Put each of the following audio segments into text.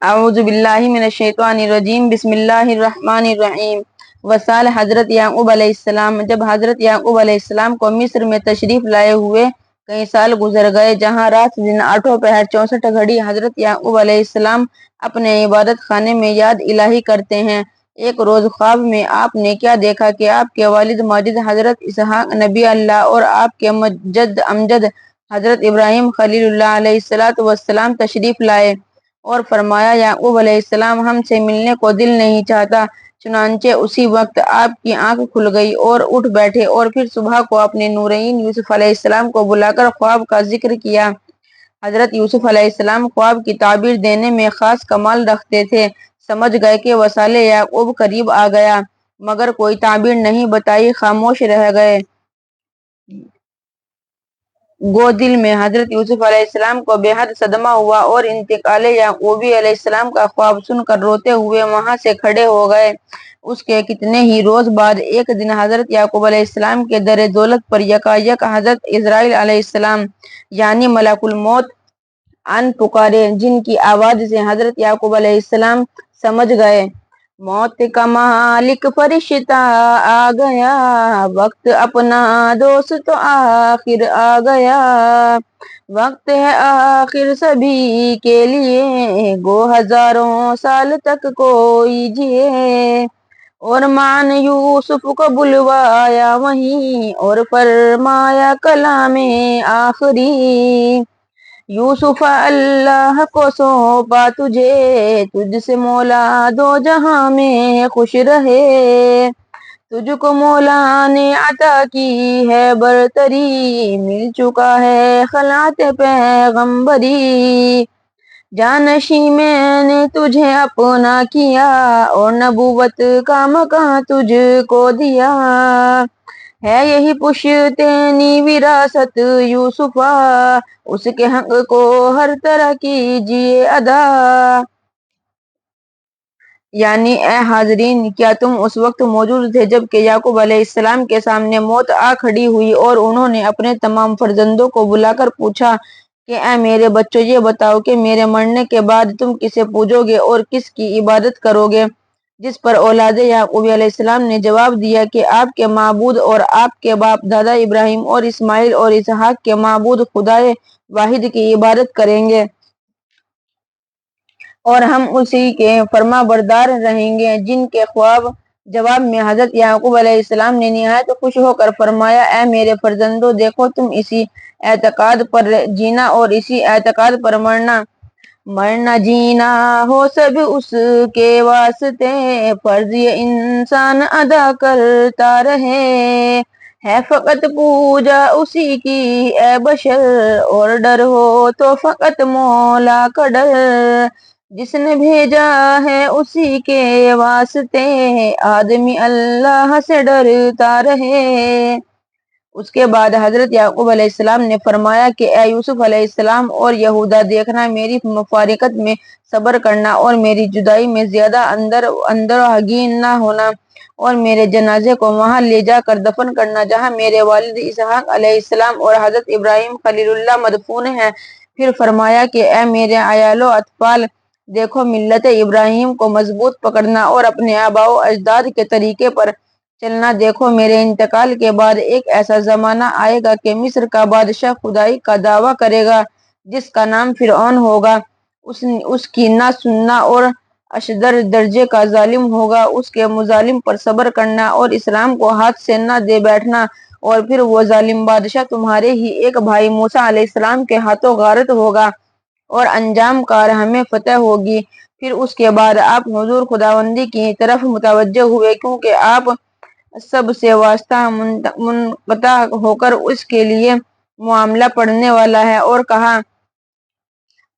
اعوذ باللہ من الشیطان الرجیم بسم اللہ الرحمن الرحیم۔ وصال حضرت یعقوب علیہ السلام، جب حضرت یعقوب علیہ السلام کو مصر میں تشریف لائے ہوئے کئی سال گزر گئے، جہاں رات دن آٹھوں پہر 64 گھڑی حضرت یعقوب علیہ السلام اپنے عبادت خانے میں یاد الہی کرتے ہیں۔ ایک روز خواب میں آپ نے کیا دیکھا کہ آپ کے والد ماجد حضرت اسحاق نبی اللہ اور آپ کے جد امجد حضرت ابراہیم خلیل اللہ علیہ السلام تشریف لائے اور فرمایا، یعقوب علیہ السلام، ہم سے ملنے کو دل نہیں چاہتا۔ چنانچہ اسی وقت آپ کی آنکھ کھل گئی اور اٹھ بیٹھے، اور پھر صبح کو اپنے نورین یوسف علیہ السلام کو بلا کر خواب کا ذکر کیا۔ حضرت یوسف علیہ السلام خواب کی تعبیر دینے میں خاص کمال رکھتے تھے۔ سمجھ گئے کہ وصال یعقوب قریب آ گیا، مگر کوئی تعبیر نہیں بتائی، خاموش رہ گئے۔ گو دل میں حضرت یوسف علیہ السلام کو بے حد صدمہ ہوا اور انتقال یعقوب علیہ السلام کا خواب سن کر روتے ہوئے وہاں سے کھڑے ہو گئے۔ اس کے کتنے ہی روز بعد ایک دن حضرت یعقوب علیہ السلام کے در دولت پر یکایک حضرت عزرائیل علیہ السلام یعنی ملک الموت ان پکارے، جن کی آواز سے حضرت یعقوب علیہ السلام سمجھ گئے، موت کا مالک فرشتہ آ گیا، وقت اپنا دوست آخر آ گیا، وقت ہے آخر سبھی کے لیے، گو ہزاروں سال تک کوئی جیے۔ اور مان یوسف کو بلوایا وہیں اور فرمایا کلام آخری، یوسف اللہ کو سونپا تجھے، تجھ سے مولا دو جہاں میں خوش رہے، تجھ کو مولا نے عطا کی ہے برتری، مل چکا ہے خلعت پیغمبری، جانشین میں نے تجھے اپنا کیا اور نبوت کا مقام تجھ کو دیا، ہے یہی پشتینی وراثت یوسفا، اس کے حق کو ہر طرح کیجیے ادا۔ یعنی اے حاضرین، کیا تم اس وقت موجود تھے جب کہ یعقوب علیہ السلام کے سامنے موت آ کھڑی ہوئی اور انہوں نے اپنے تمام فرزندوں کو بلا کر پوچھا کہ اے میرے بچوں، یہ بتاؤ کہ میرے مرنے کے بعد تم کسے پوجو گے اور کس کی عبادت کرو گے؟ جس پر اولاد یعقوب علیہ السلام نے جواب دیا کہ آپ کے معبود اور آپ کے باپ دادا ابراہیم اور اسماعیل اور اسحاق کے معبود خدائے واحد کی عبادت کریں گے، اور ہم اسی کے فرما بردار رہیں گے۔ جن کے جواب میں حضرت یعقوب علیہ السلام نے نہایت خوش ہو کر فرمایا، اے میرے فرزندوں، دیکھو تم اسی اعتقاد پر جینا اور اسی اعتقاد پر مرنا جینا ہو سب اس کے واسطے، فرض یہ انسان ادا کرتا رہے، ہے فقط پوجا اسی کی اے بشر، اور ڈر ہو تو فقط مولا کا ڈر، جس نے بھیجا ہے اسی کے واسطے، آدمی اللہ سے ڈرتا رہے۔ اس کے بعد حضرت یعقوب علیہ السلام نے فرمایا کہ اے یوسف علیہ السلام اور یہودا، دیکھنا، میری مفارقت میں صبر کرنا اور میری جدائی میں زیادہ اندرہگین نہ ہونا، اور میرے جنازے کو وہاں لے جا کر دفن کرنا جہاں میرے والد اسحاق علیہ السلام اور حضرت ابراہیم خلیل اللہ مدفون ہیں۔ پھر فرمایا کہ اے میرے عیال و اطفال، دیکھو ملت ابراہیم کو مضبوط پکڑنا اور اپنے آباء و اجداد کے طریقے پر چلنا۔ دیکھو میرے انتقال کے بعد ایک ایسا زمانہ آئے گا کہ مصر کا بادشاہ خدائی کا دعویٰ کرے گا، جس کا نام فرعون ہوگا، اس کی نہ سننا اور اشدر درجے کا ظالم ہوگا، اس کے مظالم پر صبر کرنا اور اسلام کو ہاتھ سے نہ دے بیٹھنا، اور پھر وہ ظالم بادشاہ تمہارے ہی ایک بھائی موسیٰ علیہ السلام کے ہاتھوں غارت ہوگا اور انجام کار ہمیں فتح ہوگی۔ پھر اس کے بعد آپ حضور خداوندی کی طرف متوجہ ہوئے، کیونکہ آپ سب سے واسطہ منقطع ہو کر اس کے لیے معاملہ پڑھنے والا ہے، اور کہا،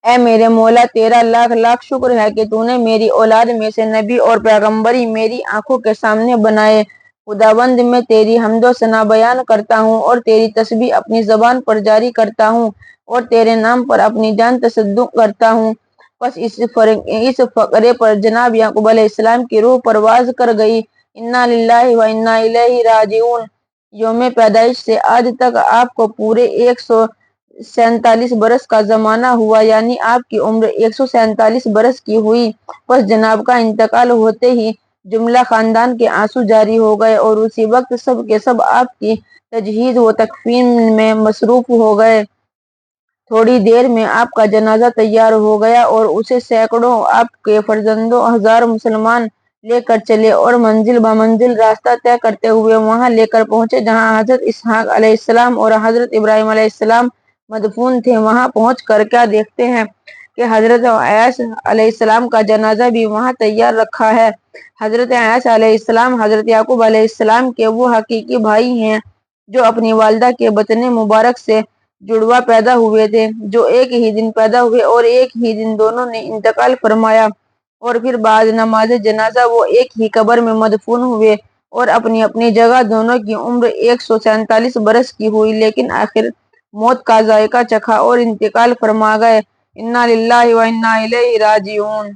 اے میرے مولا، تیرا لاکھ لاکھ شکر ہے کہ تو نے میری اولاد میں سے نبی اور پیغمبری میری آنکھوں کے سامنے بنائے۔ خداوند، میں تیری حمد و ثنا بیان کرتا ہوں اور تیری تسبیح اپنی زبان پر جاری کرتا ہوں اور تیرے نام پر اپنی جان تصدق کرتا ہوں۔ پس اس فقرے پر جناب یعقوب علیہ السلام کی روح پرواز کر گئی۔ انا للہ و انا الیہ راجعون۔ یوم پیدائش سے آج تک آپ کو پورے 147 برس کا زمانہ ہوا، یعنی آپ کی عمر 147 برس کی ہوئی۔ پس جناب کا انتقال ہوتے ہی جملہ خاندان کے آنسو جاری ہو گئے اور اسی وقت سب کے سب آپ کی تجہیز و تکفین میں مصروف ہو گئے۔ تھوڑی دیر میں آپ کا جنازہ تیار ہو گیا اور اسے سینکڑوں آپ کے فرزندوں، ہزار مسلمان لے کر چلے اور منزل بمنزل راستہ طے کرتے ہوئے وہاں لے کر پہنچے جہاں حضرت اسحاق علیہ السلام اور حضرت ابراہیم علیہ السلام مدفون تھے۔ وہاں پہنچ کر کیا دیکھتے ہیں کہ حضرت عیسی علیہ السلام کا جنازہ بھی وہاں تیار رکھا ہے۔ حضرت عیسی علیہ السلام حضرت یعقوب علیہ السلام کے وہ حقیقی بھائی ہیں جو اپنی والدہ کے بطن مبارک سے جڑواں پیدا ہوئے تھے، جو ایک ہی دن پیدا ہوئے اور ایک ہی دن دونوں نے انتقال فرمایا، اور پھر بعد نماز جنازہ وہ ایک ہی قبر میں مدفون ہوئے اور اپنی اپنی جگہ دونوں کی عمر 147 برس کی ہوئی، لیکن آخر موت کا ذائقہ چکھا اور انتقال فرما گئے۔ انا للہ و انا الیہ راجعون۔